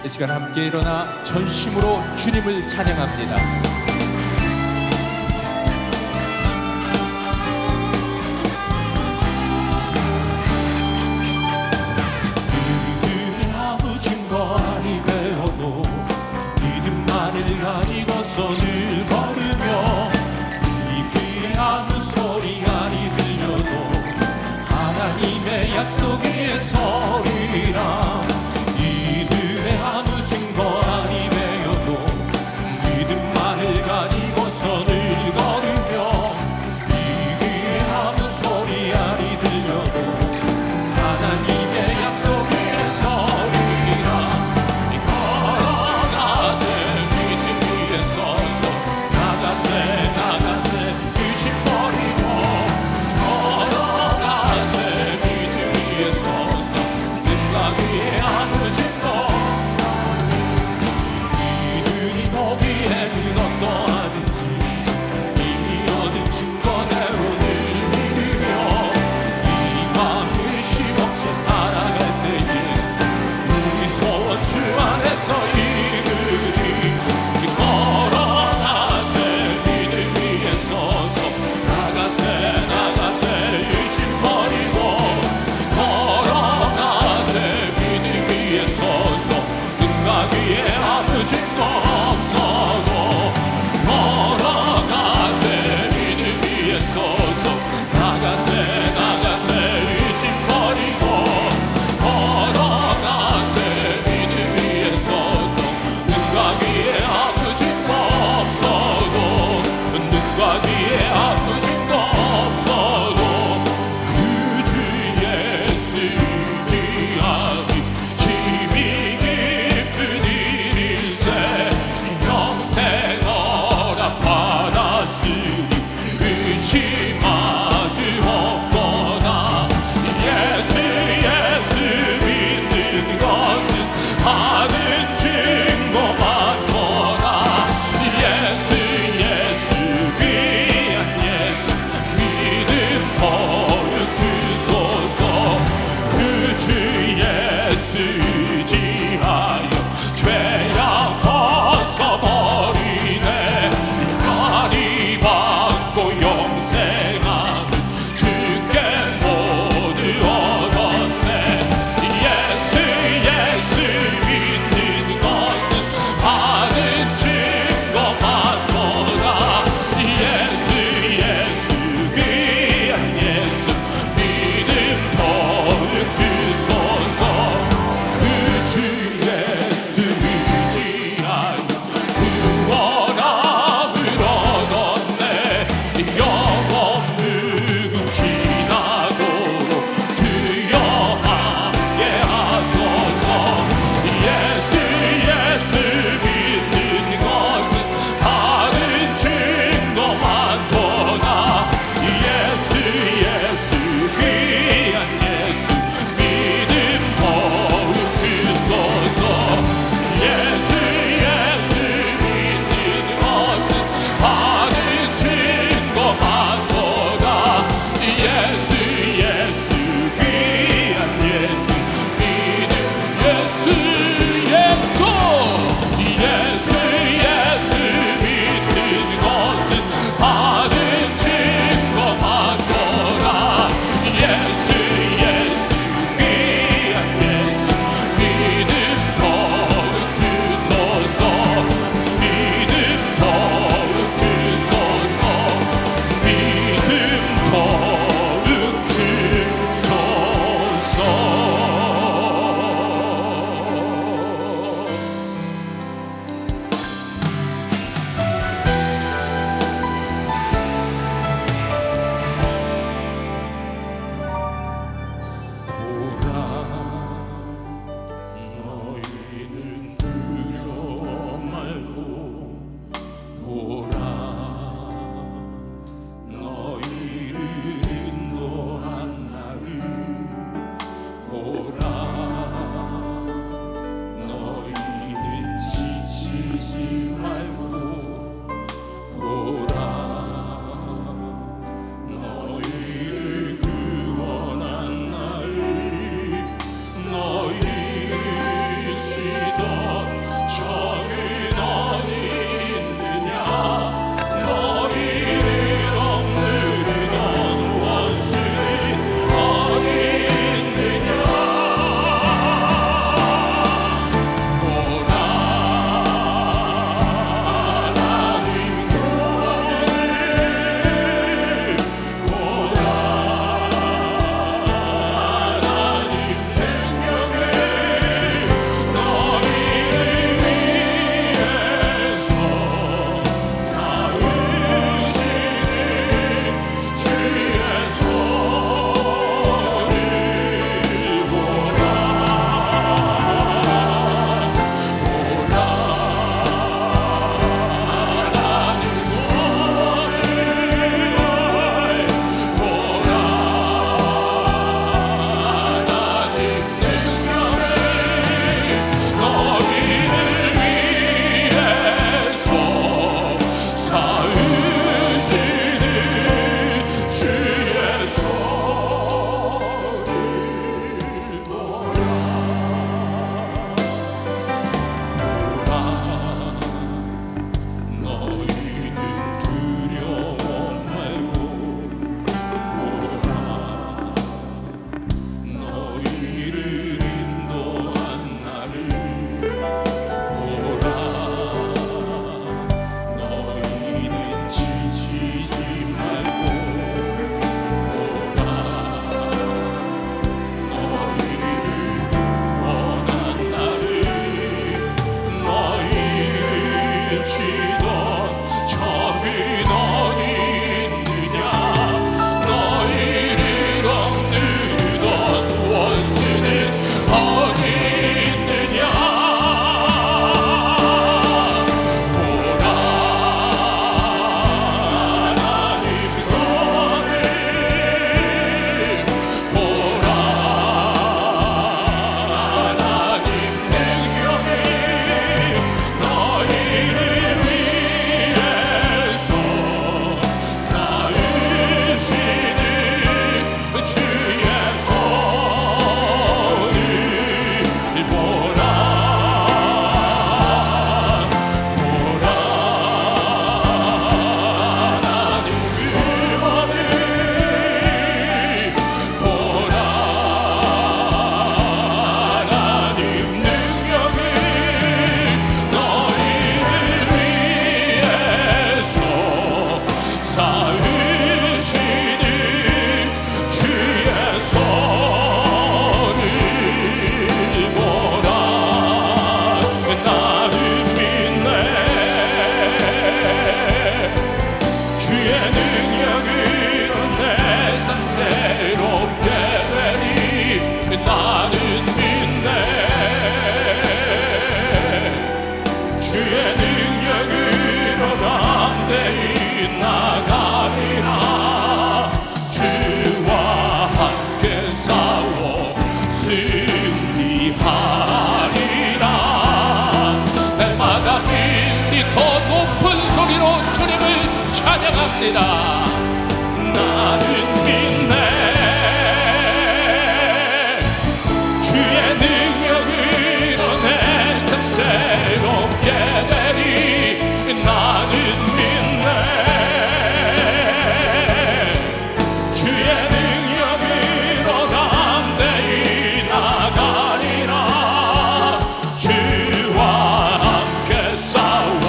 이 시간 함께 일어나 전심으로 주님을 찬양합니다. 가지고서 늘 걸으며 이 귀에 아무 소리 아니 들려도 하나님의 약속 위에 서리라. 이들의 아무 증거 아니 되어도 믿음만을 가지고서 늘 걸으며 이 귀에 아무 소리 아니 들려도 하나님의 약속 위에 서리라. 찬양하리라. 나는 믿네. 주의 능력으로 내 삶 새롭게 되리. 나는 믿네. 주의 능력으로 담대히 나가리라. 주와 함께 싸워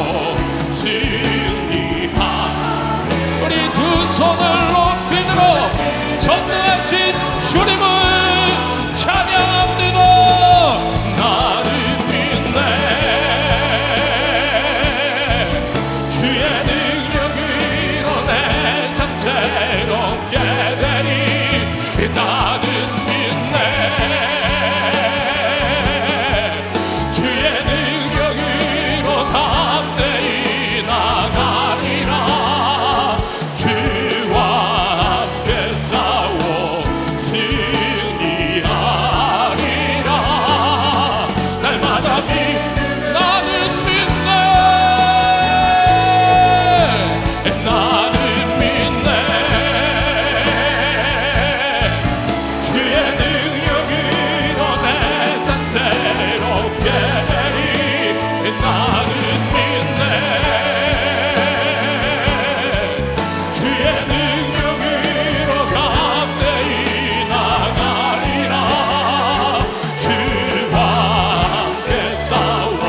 승리하리. 우리 두 손을 높이 들어 전능하신 주님을 찬양합니다. 나는 믿네. 주의 능력으로 내 삶 새롭게 되리. 나는 믿네. 주의 능력으로 담대히 나가리라. 주와 함께 싸워 승리하리라. 날마다 나는 믿네. 나는 믿네. 주의 능력으로 내 삶 새롭게 되리. 나는 믿네. 주의 능력으로 담대히 나가리라. 주와 함께 싸워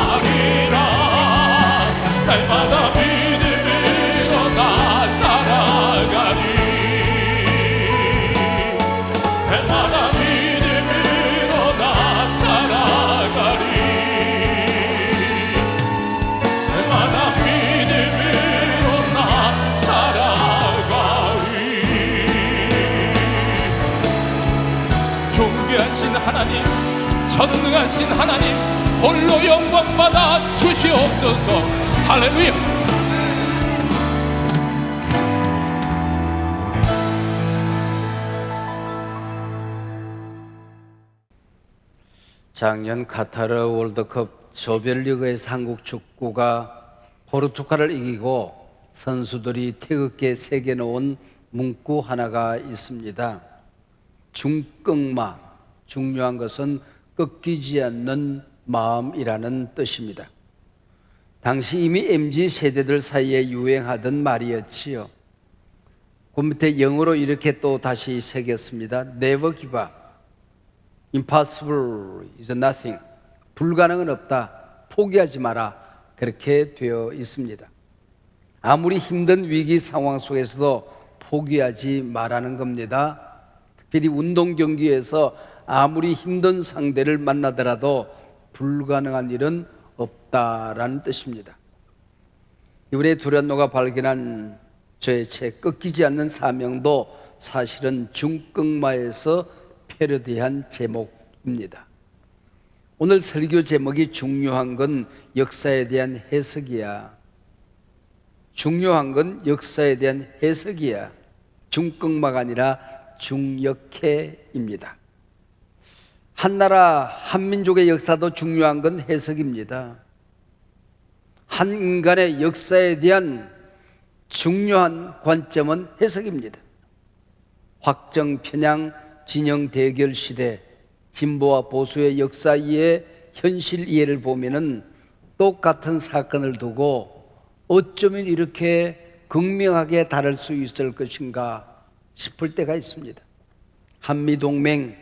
승리하리라. 날마다 믿음으로 나 살아가리. 날마다 믿음으로 나 살아가리. 날마다 믿음으로 나 살아가리. 존귀하신 하나님, 전능하신 하나님, 홀로 영광받아 주시옵소서. 할렐루야. 작년 카타르 월드컵 조별리그에서 한국 축구가 포르투갈을 이기고 선수들이 태극기에 새겨놓은 문구 하나가 있습니다. 중꺾마, 중요한 것은 꺾이지 않는 마음이라는 뜻입니다. 당시 이미 MZ 세대들 사이에 유행하던 말이었지요. 그 밑에 영어로 이렇게 또 다시 새겼습니다. Never give up. Impossible is nothing. 불가능은 없다. 포기하지 마라. 그렇게 되어 있습니다. 아무리 힘든 위기 상황 속에서도 포기하지 말라는 겁니다. 특별히 운동 경기에서 아무리 힘든 상대를 만나더라도 불가능한 일은 없다라는 뜻입니다. 이번에 두란노가 발견한 저의 책 꺾이지 않는 사명도 사실은 중꺾마에서 패러디한 제목입니다. 오늘 설교 제목이 중요한 건 역사에 대한 해석이야. 중요한 건 역사에 대한 해석이야. 중꺾마가 아니라 중역해입니다. 한 나라, 한 민족의 역사도 중요한 건 해석입니다. 한 인간의 역사에 대한 중요한 관점은 해석입니다. 확정, 편향, 진영 대결 시대, 진보와 보수의 역사 이해, 현실 이해를 보면은 똑같은 사건을 두고 어쩌면 이렇게 극명하게 다를 수 있을 것인가 싶을 때가 있습니다. 한미동맹,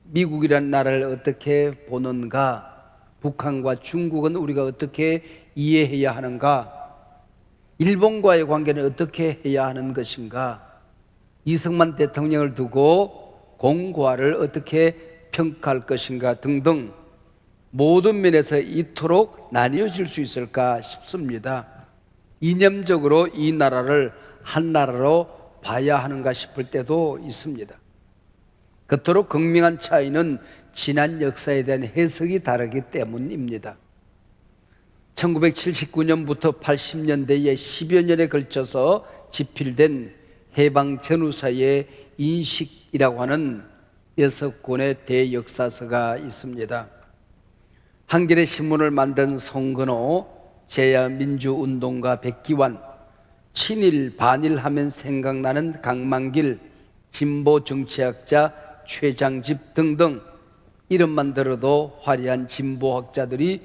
미국이라는 나라를 어떻게 보는가, 북한과 중국은 우리가 어떻게 이해해야 하는가, 일본과의 관계는 어떻게 해야 하는 것인가, 이승만 대통령을 두고 공과를 어떻게 평가할 것인가 등등 모든 면에서 이토록 나뉘어질 수 있을까 싶습니다. 이념적으로 이 나라를 한 나라로 봐야 하는가 싶을 때도 있습니다. 그토록 극명한 차이는 지난 역사에 대한 해석이 다르기 때문입니다. 1979년부터 80년대에 10여 년에 걸쳐서 집필된 해방 전후사의 인식이라고 하는 6권의 대역사서가 있습니다. 한겨레 신문을 만든 송근호, 제야민주운동가 백기환, 친일 반일 하면 생각나는 강만길, 진보 정치학자 최장집 등등 이름만 들어도 화려한 진보학자들이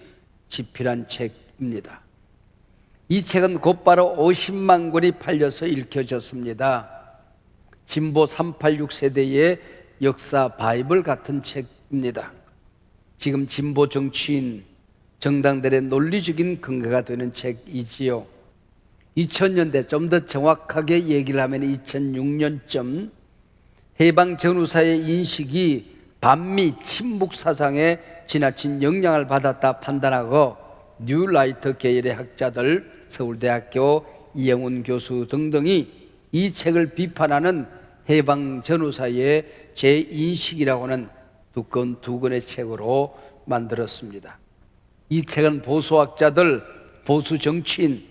집필한 책입니다. 이 책은 곧바로 50만 권이 팔려서 읽혀졌습니다. 진보 386 세대의 역사 바이블 같은 책입니다. 지금 진보 정치인, 정당들의 논리적인 근거가 되는 책이지요. 2000년대 좀 더 정확하게 얘기를 하면 2006년쯤 해방 전후사의 인식이 반미 친북 사상에 지나친 영향을 받았다 판단하고 뉴라이트 계열의 학자들, 서울대학교 이영훈 교수 등등이 이 책을 비판하는 해방 전후사의 재인식이라고 하는 두꺼운 두 권의 책으로 만들었습니다. 이 책은 보수학자들, 보수 정치인,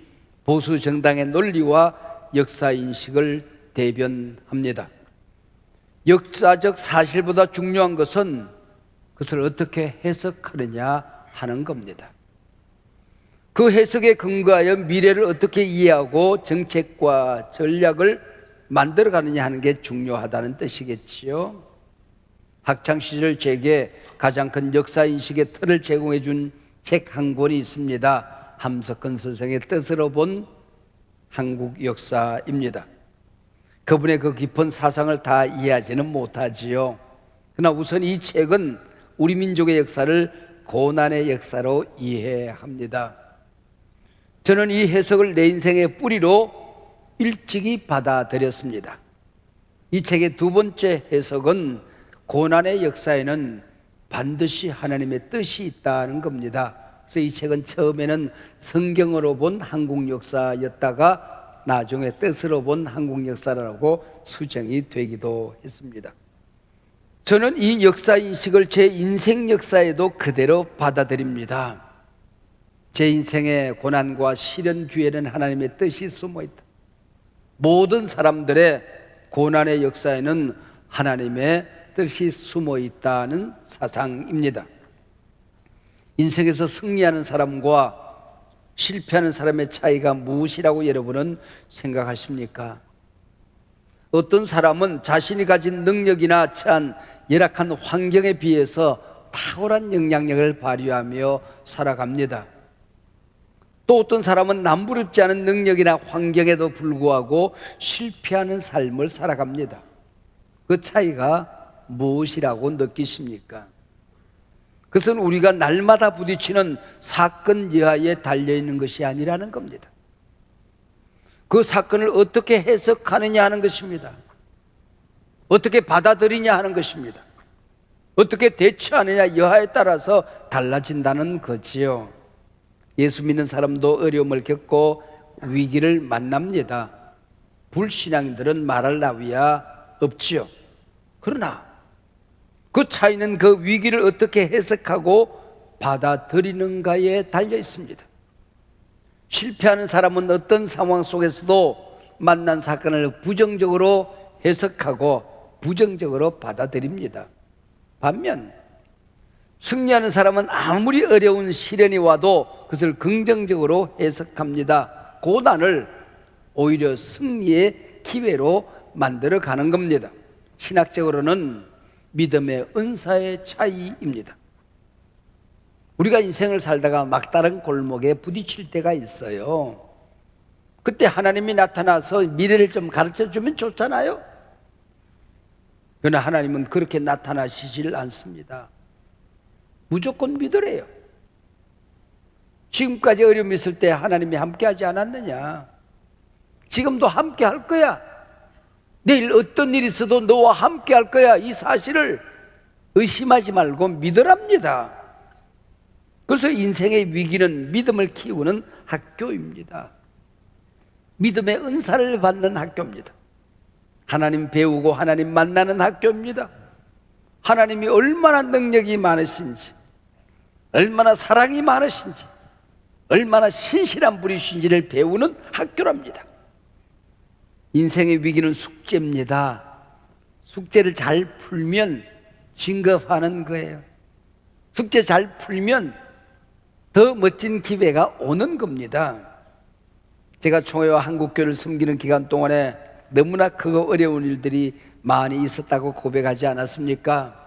보수 정당의 논리와 역사 인식을 대변합니다. 역사적 사실보다 중요한 것은 그것을 어떻게 해석하느냐 하는 겁니다. 그 해석에 근거하여 미래를 어떻게 이해하고 정책과 전략을 만들어가느냐 하는 게 중요하다는 뜻이겠지요. 학창시절 제게 가장 큰 역사인식의 틀을 제공해 준 책 한 권이 있습니다. 함석헌 선생의 뜻으로 본 한국 역사입니다. 그분의 그 깊은 사상을 다 이해하지는 못하지요. 그러나 우선 이 책은 우리 민족의 역사를 고난의 역사로 이해합니다. 저는 이 해석을 내 인생의 뿌리로 일찍이 받아들였습니다. 이 책의 두 번째 해석은 고난의 역사에는 반드시 하나님의 뜻이 있다는 겁니다. 그래서 이 책은 처음에는 성경으로 본 한국 역사였다가 나중에 뜻으로 본 한국 역사라고 수정이 되기도 했습니다. 저는 이 역사 인식을 제 인생 역사에도 그대로 받아들입니다. 제 인생의 고난과 시련 뒤에는 하나님의 뜻이 숨어 있다. 모든 사람들의 고난의 역사에는 하나님의 뜻이 숨어 있다는 사상입니다. 인생에서 승리하는 사람과 실패하는 사람의 차이가 무엇이라고 여러분은 생각하십니까? 어떤 사람은 자신이 가진 능력이나 처한 열악한 환경에 비해서 탁월한 영향력을 발휘하며 살아갑니다. 또 어떤 사람은 남부럽지 않은 능력이나 환경에도 불구하고 실패하는 삶을 살아갑니다. 그 차이가 무엇이라고 느끼십니까? 그것은 우리가 날마다 부딪히는 사건 여하에 달려있는 것이 아니라는 겁니다. 그 사건을 어떻게 해석하느냐 하는 것입니다. 어떻게 받아들이냐 하는 것입니다. 어떻게 대처하느냐 여하에 따라서 달라진다는 거지요. 예수 믿는 사람도 어려움을 겪고 위기를 만납니다. 불신앙인들은 말할 나위야 없지요. 그러나 그 차이는 그 위기를 어떻게 해석하고 받아들이는가에 달려 있습니다. 실패하는 사람은 어떤 상황 속에서도 만난 사건을 부정적으로 해석하고 부정적으로 받아들입니다. 반면 승리하는 사람은 아무리 어려운 시련이 와도 그것을 긍정적으로 해석합니다. 고난을 오히려 승리의 기회로 만들어가는 겁니다. 신학적으로는 믿음의 은사의 차이입니다. 우리가 인생을 살다가 막다른 골목에 부딪힐 때가 있어요. 그때 하나님이 나타나서 미래를 좀 가르쳐주면 좋잖아요. 그러나 하나님은 그렇게 나타나시질 않습니다. 무조건 믿으래요. 지금까지 어려움이 있을 때 하나님이 함께하지 않았느냐? 지금도 함께할 거야. 내일 어떤 일이 있어도 너와 함께할 거야. 이 사실을 의심하지 말고 믿으랍니다. 그래서 인생의 위기는 믿음을 키우는 학교입니다. 믿음의 은사를 받는 학교입니다. 하나님 배우고 하나님 만나는 학교입니다. 하나님이 얼마나 능력이 많으신지, 얼마나 사랑이 많으신지, 얼마나 신실한 분이신지를 배우는 학교랍니다. 인생의 위기는 숙제입니다. 숙제를 잘 풀면 진급하는 거예요. 숙제 잘 풀면 더 멋진 기회가 오는 겁니다. 제가 총회와 한국교회를 섬기는 기간 동안에 너무나 크고 어려운 일들이 많이 있었다고 고백하지 않았습니까?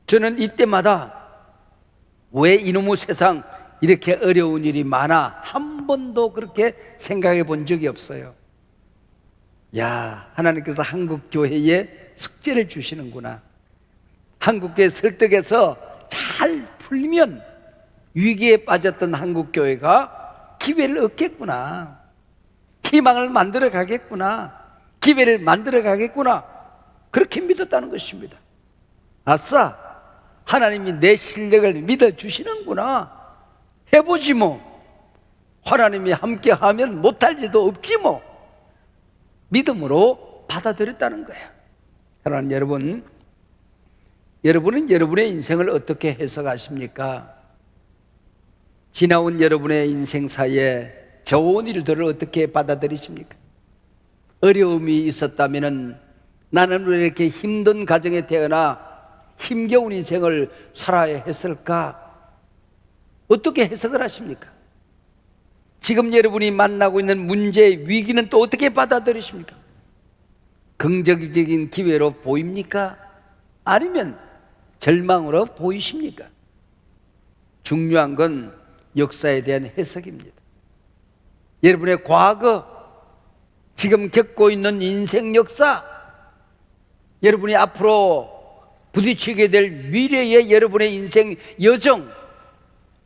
저는 이때마다 왜 이놈의 세상 이렇게 어려운 일이 많아 한 번도 그렇게 생각해 본 적이 없어요. 야, 하나님께서 한국교회에 숙제를 주시는구나. 한국교회 설득해서 잘 풀면 위기에 빠졌던 한국교회가 기회를 얻겠구나. 희망을 만들어 가겠구나. 기회를 만들어 가겠구나. 그렇게 믿었다는 것입니다. 아싸, 하나님이 내 실력을 믿어주시는구나. 해보지 뭐. 하나님이 함께하면 못할 일도 없지 뭐. 믿음으로 받아들였다는 거예요. 사랑하는 여러분, 여러분은 여러분의 인생을 어떻게 해석하십니까? 지나온 여러분의 인생사에 좋은 일들을 어떻게 받아들이십니까? 어려움이 있었다면 나는 왜 이렇게 힘든 가정에 태어나 힘겨운 인생을 살아야 했을까? 어떻게 해석을 하십니까? 지금 여러분이 만나고 있는 문제, 위기는 또 어떻게 받아들이십니까? 긍정적인 기회로 보입니까? 아니면 절망으로 보이십니까? 중요한 건 역사에 대한 해석입니다. 여러분의 과거, 지금 겪고 있는 인생 역사, 여러분이 앞으로 부딪히게 될 미래의 여러분의 인생 여정,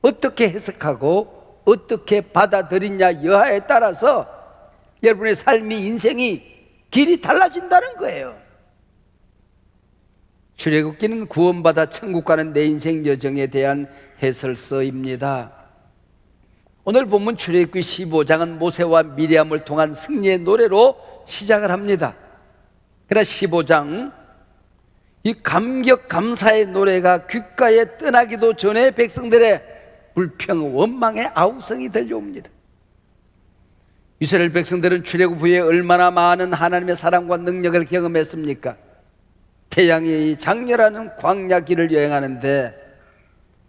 어떻게 해석하고 어떻게 받아들이냐 여하에 따라서 여러분의 삶이, 인생이 길이 달라진다는 거예요. 출애굽기는 구원받아 천국 가는 내 인생 여정에 대한 해설서입니다. 오늘 본문 출애굽기 15장은 모세와 미리암을 통한 승리의 노래로 시작을 합니다. 그러나 15장 이 감격 감사의 노래가 귓가에 떠나기도 전에 백성들의 불평 원망의 아우성이 들려옵니다. 이스라엘 백성들은 출애굽 후에 얼마나 많은 하나님의 사랑과 능력을 경험했습니까? 태양이 장렬하는 광야 길을 여행하는데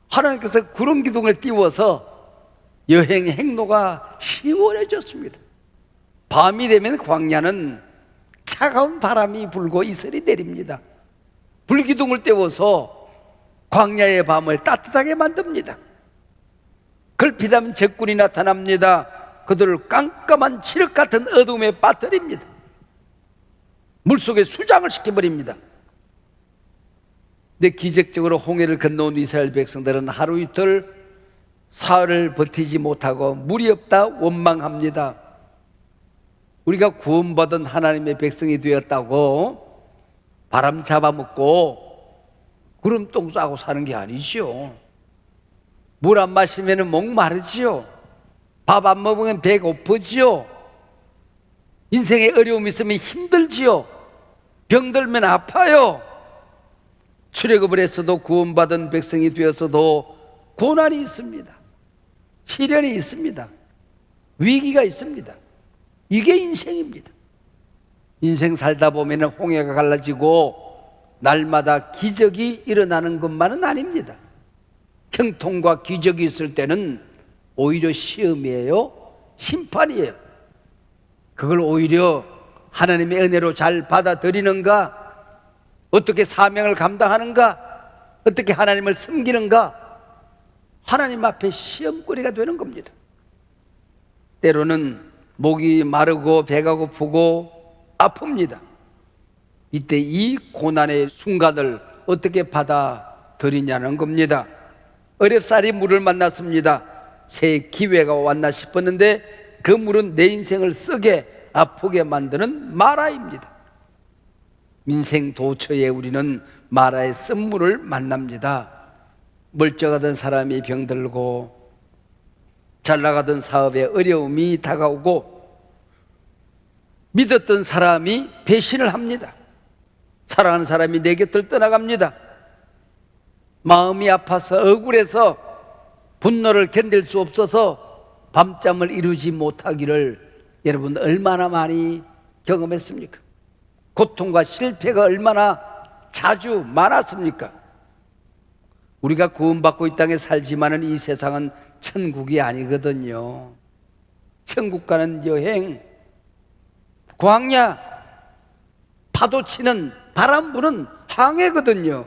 하나님께서 구름 기둥을 띄워서 여행 행로가 시원해졌습니다. 밤이 되면 광야는 차가운 바람이 불고 이슬이 내립니다. 불기둥을 떼워서 광야의 밤을 따뜻하게 만듭니다. 걸핏하면 적군이 나타납니다. 그들을 깜깜한 칠흑 같은 어둠에 빠뜨립니다. 물속에 수장을 시켜버립니다. 근데 기적적으로 홍해를 건너온 이스라엘 백성들은 하루 이틀 사흘을 버티지 못하고 물이 없다 원망합니다. 우리가 구원받은 하나님의 백성이 되었다고 바람 잡아먹고 구름똥 싸고 사는 게 아니죠. 물 안 마시면 목마르지요. 밥 안 먹으면 배고프지요. 인생에 어려움이 있으면 힘들지요. 병들면 아파요. 출애굽을 했어도 구원받은 백성이 되었어도 고난이 있습니다. 시련이 있습니다. 위기가 있습니다. 이게 인생입니다. 인생 살다 보면 홍해가 갈라지고 날마다 기적이 일어나는 것만은 아닙니다. 형통과 기적이 있을 때는 오히려 시험이에요, 심판이에요. 그걸 오히려 하나님의 은혜로 잘 받아들이는가, 어떻게 사명을 감당하는가, 어떻게 하나님을 섬기는가, 하나님 앞에 시험거리가 되는 겁니다. 때로는 목이 마르고 배가 고프고 아픕니다. 이때 이 고난의 순간을 어떻게 받아들이냐는 겁니다. 어렵사리 물을 만났습니다. 새 기회가 왔나 싶었는데 그 물은 내 인생을 쓰게 아프게 만드는 마라입니다. 인생 도처에 우리는 마라의 쓴물을 만납니다. 멀쩡하던 사람이 병들고 잘 나가던 사업에 어려움이 다가오고 믿었던 사람이 배신을 합니다. 사랑하는 사람이 내 곁을 떠나갑니다. 마음이 아파서 억울해서 분노를 견딜 수 없어서 밤잠을 이루지 못하기를 여러분 얼마나 많이 경험했습니까? 고통과 실패가 얼마나 자주 많았습니까? 우리가 구원받고 이 땅에 살지만은 이 세상은 천국이 아니거든요. 천국 가는 여행, 광야, 파도 치는 바람 부는 항해거든요.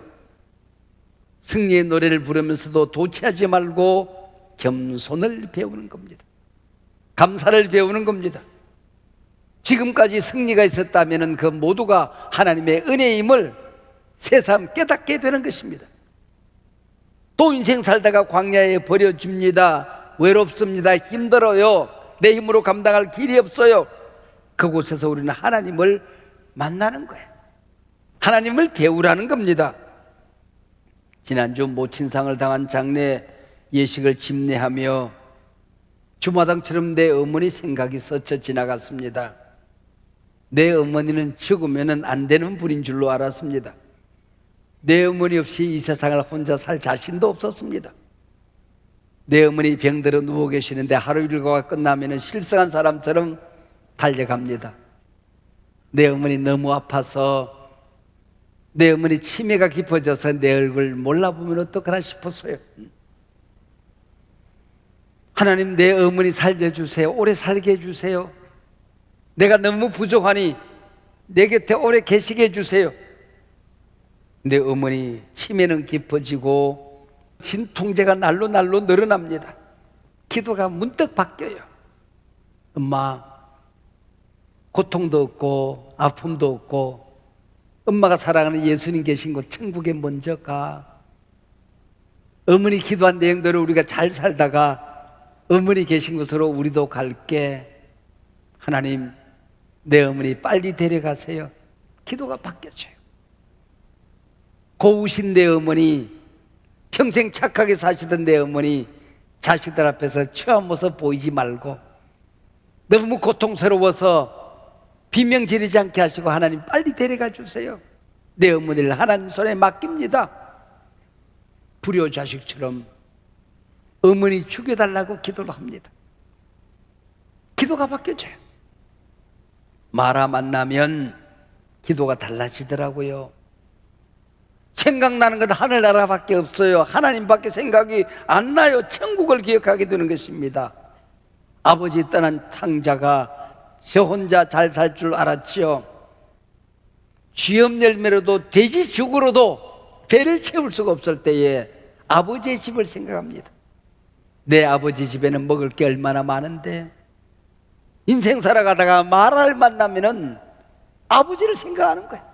승리의 노래를 부르면서도 도취하지 말고 겸손을 배우는 겁니다. 감사를 배우는 겁니다. 지금까지 승리가 있었다면 그 모두가 하나님의 은혜임을 새삼 깨닫게 되는 것입니다. 또 인생 살다가 광야에 버려집니다. 외롭습니다. 힘들어요. 내 힘으로 감당할 길이 없어요. 그곳에서 우리는 하나님을 만나는 거예요. 하나님을 배우라는 겁니다. 지난주 모친상을 당한 장례 예식을 집례하며 주마당처럼 내 어머니 생각이 스쳐 지나갔습니다. 내 어머니는 죽으면 안 되는 분인 줄로 알았습니다. 내 어머니 없이 이 세상을 혼자 살 자신도 없었습니다. 내 어머니 병들어 누워 계시는데 하루 일과가 끝나면 실성한 사람처럼 달려갑니다. 내 어머니 너무 아파서 내 어머니 치매가 깊어져서 내 얼굴 몰라보면 어떡하나 싶었어요. 하나님, 내 어머니 살려주세요. 오래 살게 해주세요. 내가 너무 부족하니 내 곁에 오래 계시게 해주세요. 내 어머니 치매는 깊어지고 진통제가 날로 늘어납니다. 기도가 문득 바뀌어요. 엄마, 고통도 없고 아픔도 없고 엄마가 사랑하는 예수님 계신 곳 천국에 먼저 가. 어머니 기도한 내용대로 우리가 잘 살다가 어머니 계신 곳으로 우리도 갈게. 하나님, 내 어머니 빨리 데려가세요. 기도가 바뀌어져요. 고우신 내 어머니, 평생 착하게 사시던 내 어머니 자식들 앞에서 취한 모습 보이지 말고 너무 고통스러워서 비명 지르지 않게 하시고 하나님 빨리 데려가 주세요. 내 어머니를 하나님 손에 맡깁니다. 불효자식처럼 어머니 죽여달라고 기도를 합니다. 기도가 바뀌어져요. 마라 만나면 기도가 달라지더라고요. 생각나는 건 하늘나라밖에 없어요. 하나님밖에 생각이 안 나요. 천국을 기억하게 되는 것입니다. 아버지 떠난 탕자가 저 혼자 잘 살 줄 알았지요. 쥐업 열매로도 돼지 죽으로도 배를 채울 수가 없을 때에 아버지의 집을 생각합니다. 내 아버지 집에는 먹을 게 얼마나 많은데. 인생 살아가다가 마라를 만나면은 아버지를 생각하는 거예요.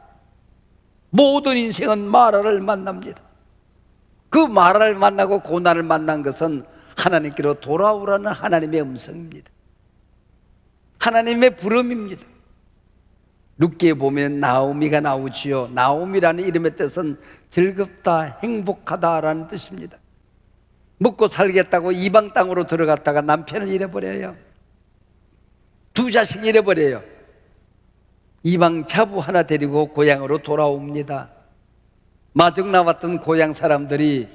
모든 인생은 마라를 만납니다. 그 마라를 만나고 고난을 만난 것은 하나님께로 돌아오라는 하나님의 음성입니다. 하나님의 부름입니다. 룻기에 보면 나오미가 나오지요. 나오미라는 이름의 뜻은 즐겁다, 행복하다라는 뜻입니다. 먹고 살겠다고 이방 땅으로 들어갔다가 남편을 잃어버려요. 두 자식 잃어버려요. 이방 자부 하나 데리고 고향으로 돌아옵니다. 마중 나왔던 고향 사람들이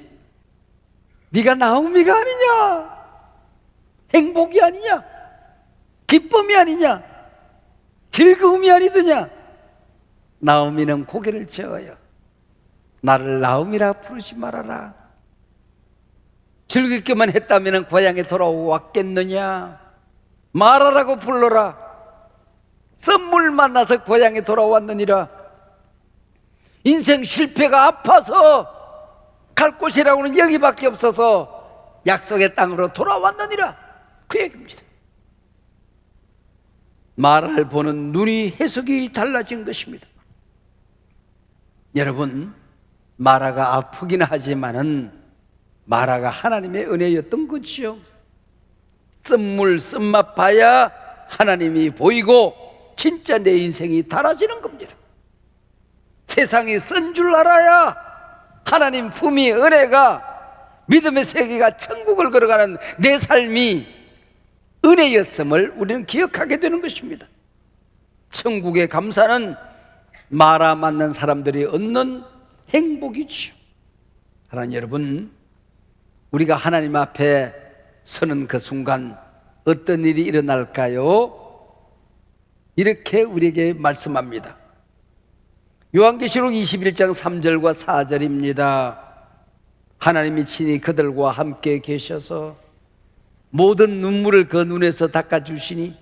네가 나오미가 아니냐, 행복이 아니냐, 기쁨이 아니냐, 즐거움이 아니더냐. 나오미는 고개를 저어요. 나를 나오미라 부르지 말아라. 즐겁게만 했다면 고향에 돌아왔겠느냐. 마라라고 불러라. 썸물 만나서 고향에 돌아왔느니라. 인생 실패가 아파서 갈 곳이라고는 여기밖에 없어서 약속의 땅으로 돌아왔느니라. 그 얘기입니다. 마라를 보는 눈이 해석이 달라진 것입니다. 여러분, 마라가 아프긴 하지만은 마라가 하나님의 은혜였던 거지요. 쓴물 쓴맛 봐야 하나님이 보이고 진짜 내 인생이 달아지는 겁니다. 세상이 쓴 줄 알아야 하나님 품위, 은혜가, 믿음의 세계가 천국을 걸어가는 내 삶이 은혜였음을 우리는 기억하게 되는 것입니다. 천국의 감사는 마라 만난 사람들이 얻는 행복이죠. 하나님 여러분, 우리가 하나님 앞에 서는 그 순간 어떤 일이 일어날까요? 이렇게 우리에게 말씀합니다. 요한계시록 21장 3절과 4절입니다. 하나님이 친히 그들과 함께 계셔서 모든 눈물을 그 눈에서 닦아주시니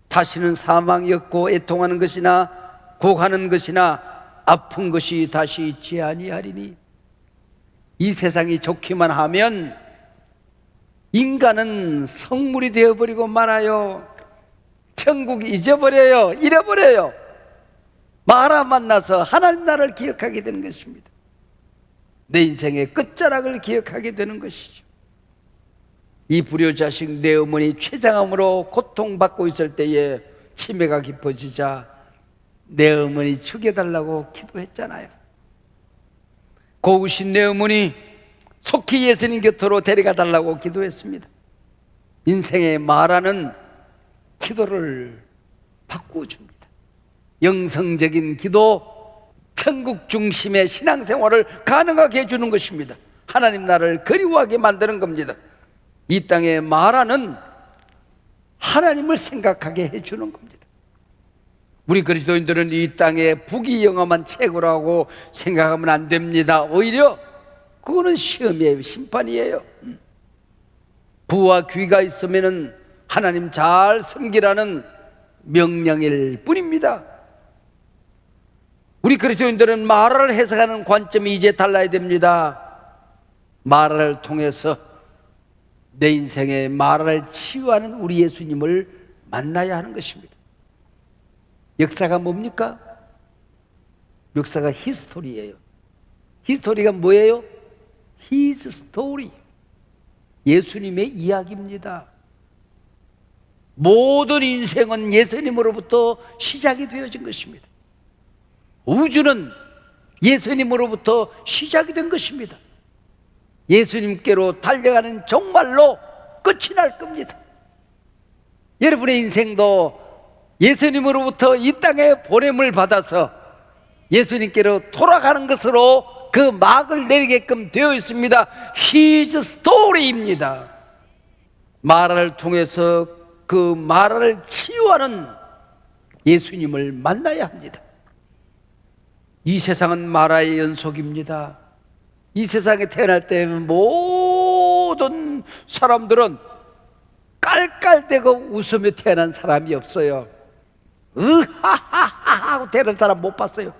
다시는 사망이 없고 애통하는 것이나 곡하는 것이나 아픈 것이 다시 있지 아니하리니. 이 세상이 좋기만 하면 인간은 성물이 되어버리고 말아요. 천국 잊어버려요. 잃어버려요. 마라 만나서 하나님 나라를 기억하게 되는 것입니다. 내 인생의 끝자락을 기억하게 되는 것이죠. 이 불효자식 내 어머니 췌장암으로 고통받고 있을 때에 치매가 깊어지자 내 어머니 죽여달라고 기도했잖아요. 고우신 내 어머니 속히 예수님 곁으로 데려가 달라고 기도했습니다. 인생의 마라는 기도를 바꾸어 줍니다. 영성적인 기도, 천국 중심의 신앙생활을 가능하게 해주는 것입니다. 하나님 나라를 그리워하게 만드는 겁니다. 이 땅의 마라는 하나님을 생각하게 해주는 겁니다. 우리 그리스도인들은 이 땅에 부귀영화만 최고라고 생각하면 안 됩니다. 오히려 그거는 시험이에요. 심판이에요. 부와 귀가 있으면 하나님 잘 섬기라는 명령일 뿐입니다. 우리 그리스도인들은 마라를 해석하는 관점이 이제 달라야 됩니다. 마라를 통해서 내 인생의 마라를 치유하는 우리 예수님을 만나야 하는 것입니다. 역사가 뭡니까? 역사가 히스토리예요. 히스토리가 뭐예요? His story. 예수님의 이야기입니다. 모든 인생은 예수님으로부터 시작이 되어진 것입니다. 우주는 예수님으로부터 시작이 된 것입니다. 예수님께로 달려가는 정말로 끝이 날 겁니다. 여러분의 인생도 예수님으로부터 이 땅에 보냄을 받아서 예수님께로 돌아가는 것으로 그 막을 내리게끔 되어 있습니다. His story입니다. 마라를 통해서 그 마라를 치유하는 예수님을 만나야 합니다. 이 세상은 마라의 연속입니다. 이 세상에 태어날 때 모든 사람들은 깔깔대고 웃으며 태어난 사람이 없어요. 으하하하 하고 태어난 사람 못 봤어요.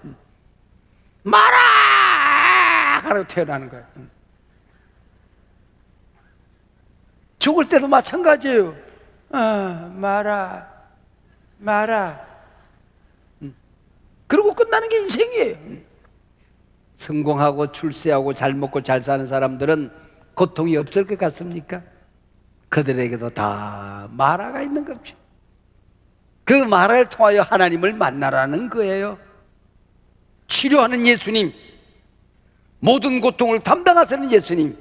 마라 하고 태어나는 거예요. 죽을 때도 마찬가지예요. 마라 그러고 끝나는 게 인생이에요. 성공하고 출세하고 잘 먹고 잘 사는 사람들은 고통이 없을 것 같습니까? 그들에게도 다 마라가 있는 겁니다. 그 마라를 통하여 하나님을 만나라는 거예요. 치료하는 예수님, 모든 고통을 담당하시는 예수님,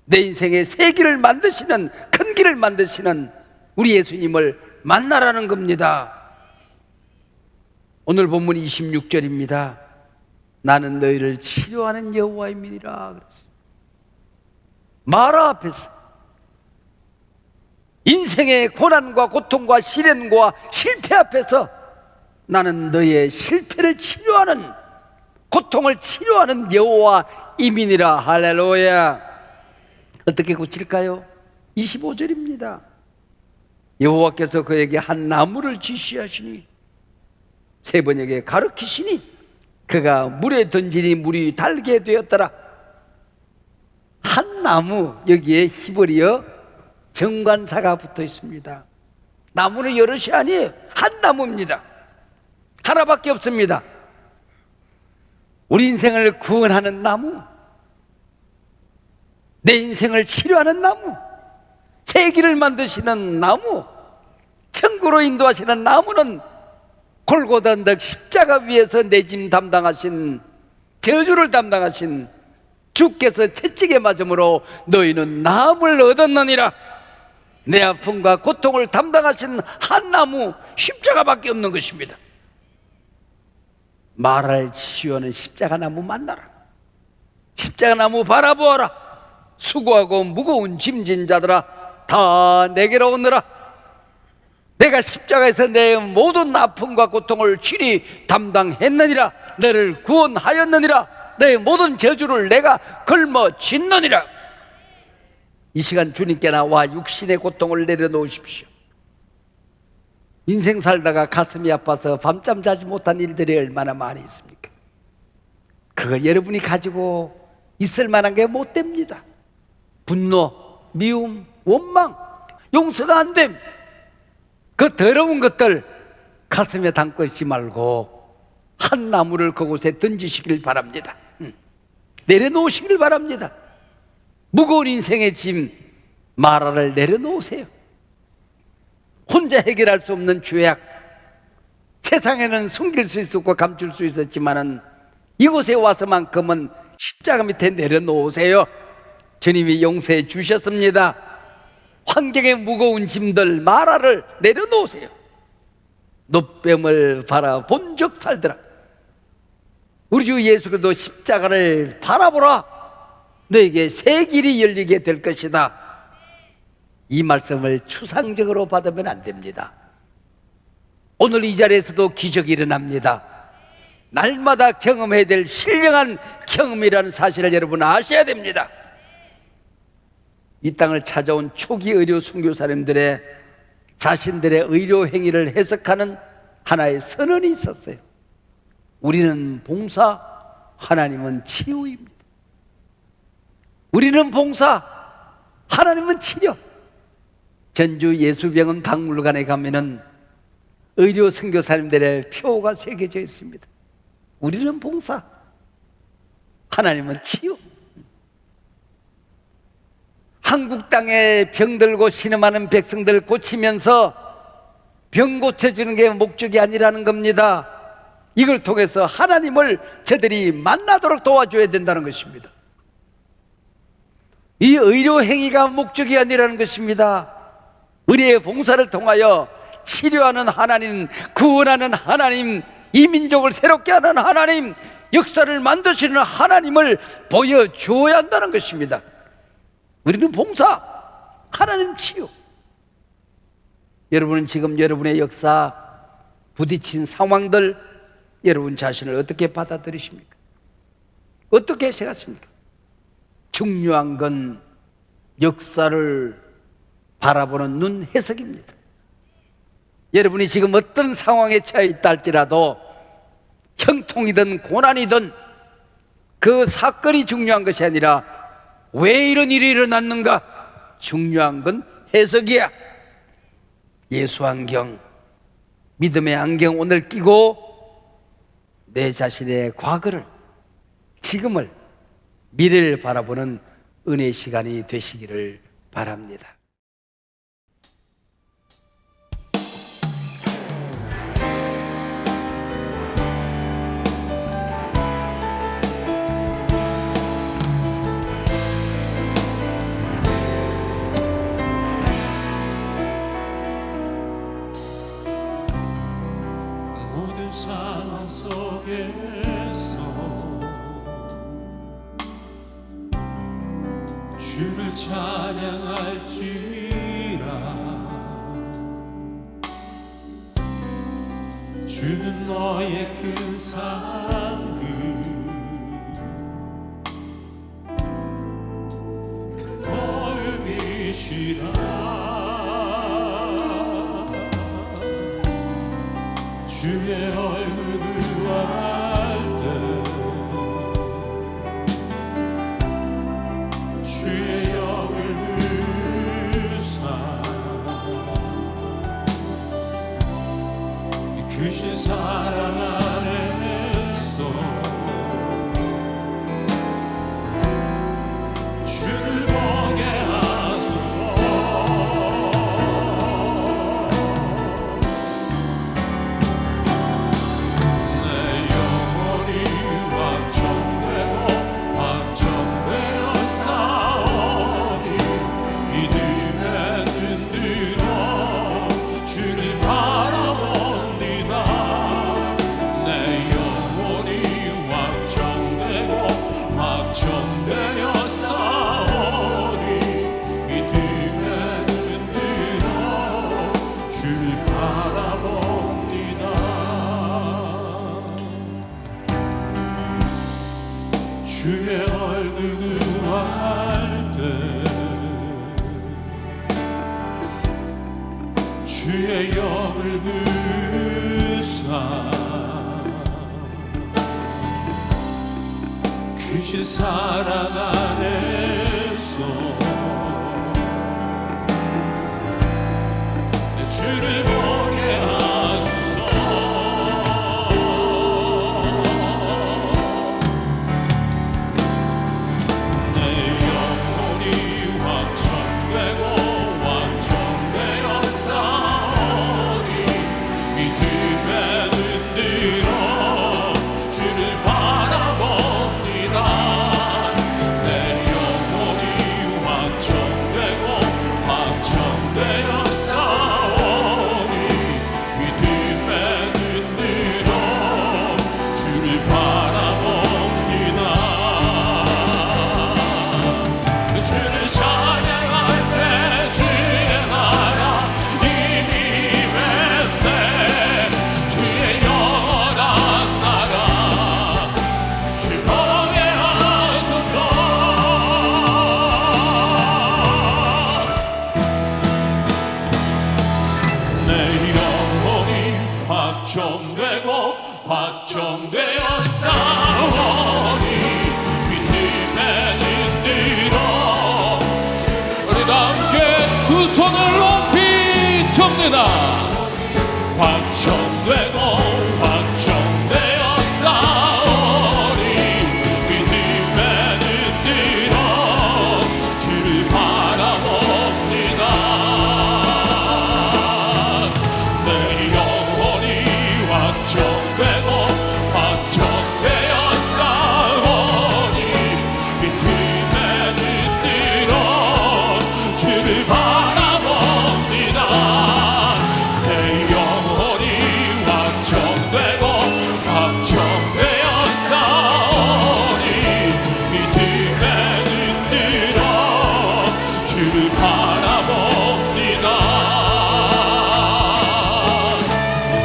내 인생의 새 길을 만드시는, 큰 길을 만드시는 우리 예수님을 만나라는 겁니다. 오늘 본문 26절입니다. 나는 너희를 치료하는 여호와임이니라. 마라 앞에서 인생의 고난과 고통과 시련과 실패 앞에서 나는 너의 실패를 치료하는, 고통을 치료하는 여호와임이니라. 할렐루야. 어떻게 고칠까요? 25절입니다. 여호와께서 그에게 한 나무를 지시하시니 세 번역에 가르치시니 그가 물에 던지니 물이 달게 되었더라. 한 나무, 여기에 히브리어 정관사가 붙어 있습니다. 나무는 여럿이 아니에요. 한 나무입니다. 하나밖에 없습니다. 우리 인생을 구원하는 나무, 내 인생을 치료하는 나무, 새 길을 만드시는 나무, 천국으로 인도하시는 나무는 골고다 언덕 십자가 위에서 내 짐 담당하신, 저주를 담당하신 주께서 채찍에 맞음으로 너희는 나음을 얻었느니라. 내 아픔과 고통을 담당하신 한 나무, 십자가밖에 없는 것입니다. 마라를 치유하는 십자가 나무 만나라. 십자가 나무 바라보아라. 수고하고 무거운 짐진 자들아 다 내게로 오너라. 내가 십자가에서 내 모든 아픔과 고통을 친히 담당했느니라. 너를 구원하였느니라. 너의 모든 저주를 내가 걸머짓느니라. 이 시간 주님께 나와 육신의 고통을 내려놓으십시오. 인생 살다가 가슴이 아파서 밤잠 자지 못한 일들이 얼마나 많이 있습니까? 그거 여러분이 가지고 있을 만한 게 못 됩니다. 분노, 미움, 원망, 용서가 안 됨. 그 더러운 것들 가슴에 담고 있지 말고 한 나무를 그곳에 던지시길 바랍니다. 내려놓으시길 바랍니다. 무거운 인생의 짐 마라를 내려놓으세요. 혼자 해결할 수 없는 죄악, 세상에는 숨길 수 있었고 감출 수 있었지만은 이곳에 와서만큼은 십자가 밑에 내려놓으세요. 주님이 용서해 주셨습니다. 환경의 무거운 짐들 마라를 내려놓으세요. 노뱀을 바라본 적 살더라. 우리 주 예수 그리스도 십자가를 바라보라. 너에게 새 길이 열리게 될 것이다. 이 말씀을 추상적으로 받으면 안 됩니다. 오늘 이 자리에서도 기적이 일어납니다. 날마다 경험해야 될 신령한 경험이라는 사실을 여러분 아셔야 됩니다. 이 땅을 찾아온 초기 의료 선교사님들의 자신들의 의료 행위를 해석하는 하나의 선언이 있었어요. 우리는 봉사, 하나님은 치유입니다. 우리는 봉사, 하나님은 치료. 전주 예수병원 박물관에 가면은 의료 선교사님들의 표가 새겨져 있습니다. 우리는 봉사, 하나님은 치유. 한국 땅에 병들고 신음하는 백성들 고치면서 병 고쳐주는 게 목적이 아니라는 겁니다. 이걸 통해서 하나님을 저들이 만나도록 도와줘야 된다는 것입니다. 이 의료 행위가 목적이 아니라는 것입니다. 의료의 봉사를 통하여 치료하는 하나님, 구원하는 하나님, 이 민족을 새롭게 하는 하나님, 역사를 만드시는 하나님을 보여줘야 한다는 것입니다. 우리는 봉사, 하나님 치유. 여러분은 지금 여러분의 역사, 부딪힌 상황들, 여러분 자신을 어떻게 받아들이십니까? 어떻게 생각하십니까? 중요한 건 역사를 바라보는 눈 해석입니다. 여러분이 지금 어떤 상황에 처해 있다 할지라도 형통이든 고난이든 그 사건이 중요한 것이 아니라 왜 이런 일이 일어났는가? 중요한 건 해석이야. 예수 안경, 믿음의 안경 오늘 끼고 내 자신의 과거를, 지금을, 미래를 바라보는 은혜의 시간이 되시기를 바랍니다. 모든 상황 속에서 주를 찬양할지라. 주는 너의 큰 상급, 큰 도움이시라. 주의 얼굴을 구할 때 주의 영을 부사 크신 사랑 안에서 주를 보게 하소서. 사랑 안에서 주를 보게 하소서. 내 영혼이 확정되고 완전되어 싸우니 믿음에 눈들어 주를 바라봅니다. 내 영혼이 확정되고 확정되어 싸우니 믿음에 눈들어 주를 바라봅니다. 주를 찬양할 때 주의 나라 이미 맺네. 주의 영원한 나라 주 보게 하소서. 내 영혼이 확정되고 확정되어 싸우니 믿음에 눈들어. 우리 다 함께 두 손을 높이 듭니다. 확정되고 확정되어 싸우니 믿음에 눈들어 주를 바라봅니다. 내 영혼이 확정되고 확정되어 싸우니 믿음에 눈들어 주를 바라봅니다. 내 영혼이 확정되고 확정되어 싸우니 믿음에 눈들어 주를 바라봅니다.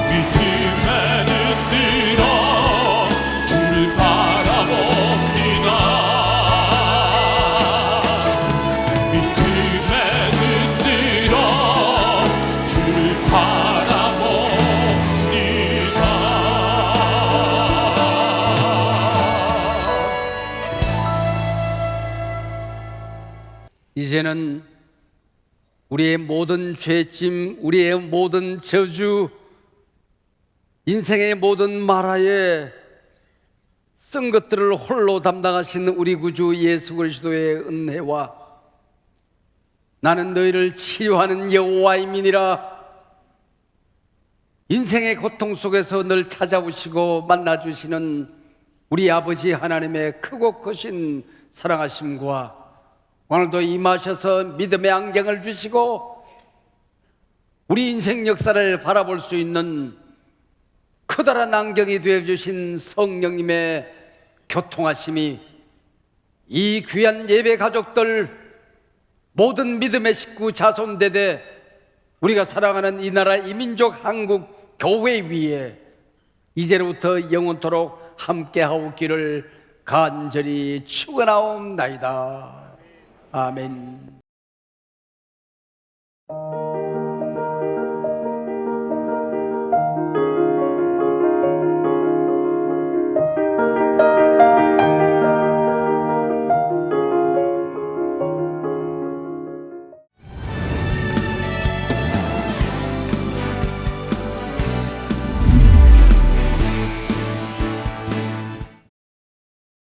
믿음에 눈들어 주를 바라봅니다. 믿음에 눈들어 주를 바라봅니다. 이제는 우리의 모든 죄짐, 우리의 모든 저주, 인생의 모든 마라에 쓴 것들을 홀로 담당하신 우리 구주 예수 그리스도의 은혜와 나는 너희를 치료하는 여호와임이니라. 인생의 고통 속에서 늘 찾아오시고 만나주시는 우리 아버지 하나님의 크고 크신 사랑하심과 오늘도 임하셔서 믿음의 안경을 주시고 우리 인생 역사를 바라볼 수 있는 커다란 안경이 되어주신 성령님의 교통하심이 이 귀한 예배 가족들 모든 믿음의 식구 자손대대 우리가 사랑하는 이 나라 이민족 한국 교회 위에 이제로부터 영원토록 함께하옵기를 간절히 축원하옵나이다. 아멘.